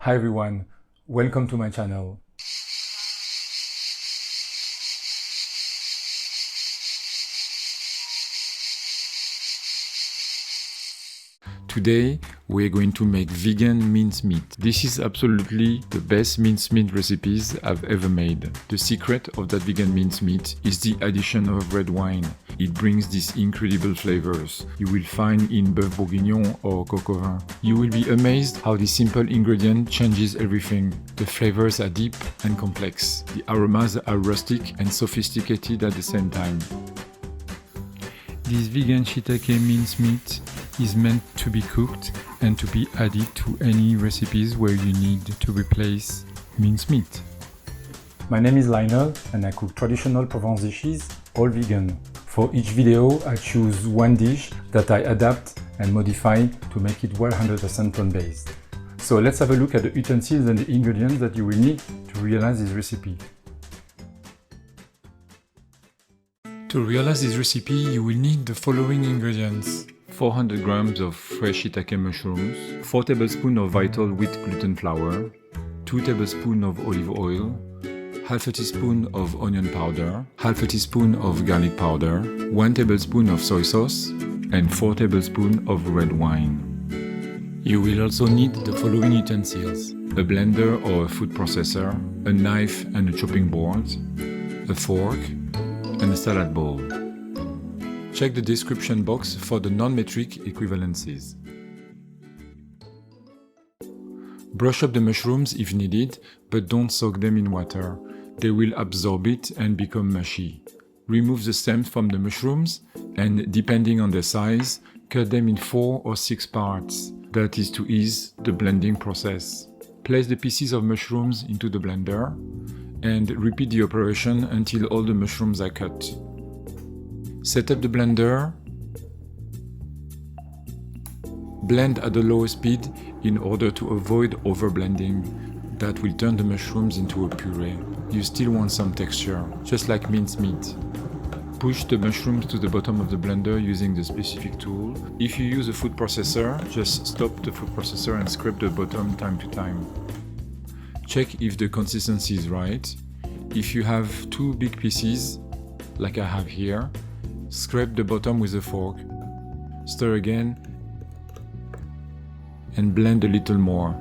Hi everyone, welcome to my channel. Today we're going to make vegan mincemeat. This is absolutely the best mincemeat recipes I've ever made. The secret of that vegan mincemeat is the addition of red wine. It brings these incredible flavors you will find in Boeuf Bourguignon or Coq. You will be amazed how this simple ingredient changes everything. The flavors are deep and complex. The aromas are rustic and sophisticated at the same time. This vegan shiitake mincemeat is meant to be cooked and to be added to any recipes where you need to replace mincemeat. My name is Lionel and I cook traditional Provence dishes, all vegan. For each video I choose one dish that I adapt and modify to make it 100% plant-based. So let's have a look at the utensils and the ingredients that you will need to realize this recipe. To realize this recipe, you will need the following ingredients: 400 grams of fresh shiitake mushrooms, 4 tablespoons of vital wheat gluten flour, 2 tablespoons of olive oil, half a teaspoon of onion powder, half a teaspoon of garlic powder, 1 tablespoon of soy sauce, and 4 tablespoons of red wine. You will also need the following utensils: a blender or a food processor, a knife and a chopping board, a fork, and a salad bowl. Check the description box for the non-metric equivalencies. Brush up the mushrooms if needed, but don't soak them in water. They will absorb it and become mushy. Remove the stems from the mushrooms and, depending on their size, cut them in 4 or 6 parts. That is to ease the blending process. Place the pieces of mushrooms into the blender and repeat the operation until all the mushrooms are cut. Set up the blender. Blend at the lowest speed in order to avoid overblending. That will turn the mushrooms into a puree. You still want some texture, just like mincemeat. Push the mushrooms to the bottom of the blender using the specific tool. If you use a food processor, just stop the food processor and scrape the bottom time to time. Check if the consistency is right. If you have 2 big pieces, like I have here, scrape the bottom with a fork. Stir again and blend a little more.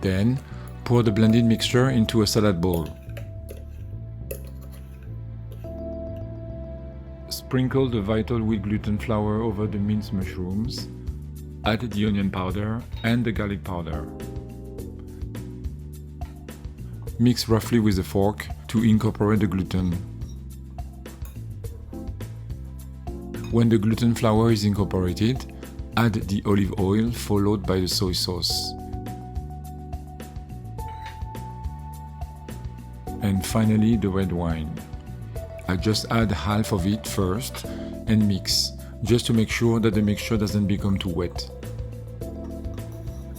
Then pour the blended mixture into a salad bowl. Sprinkle the vital wheat gluten flour over the minced mushrooms. Add the onion powder and the garlic powder. Mix roughly with a fork to incorporate the gluten. When the gluten flour is incorporated, add the olive oil followed by the soy sauce. And finally the red wine. I just add half of it first and mix, just to make sure that the mixture doesn't become too wet.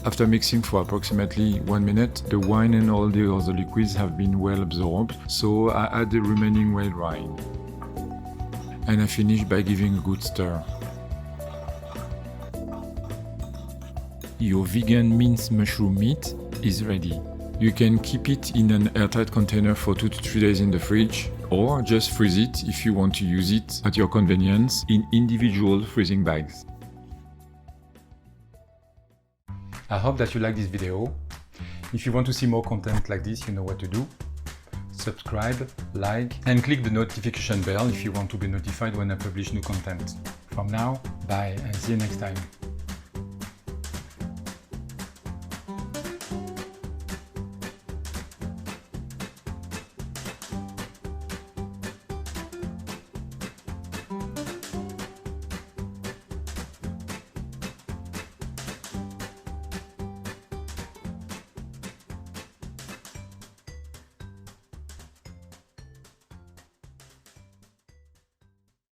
After mixing for approximately 1 minute, the wine and all the other liquids have been well absorbed, so I add the remaining red wine. And I finish by giving a good stir. Your vegan minced mushroom meat is ready. You can keep it in an airtight container for 2 to 3 days in the fridge, or just freeze it if you want to use it at your convenience in individual freezing bags. I hope that you like this video. If you want to see more content like this, you know what to do. Subscribe, like, and click the notification bell if you want to be notified when I publish new content. From now, bye and see you next time.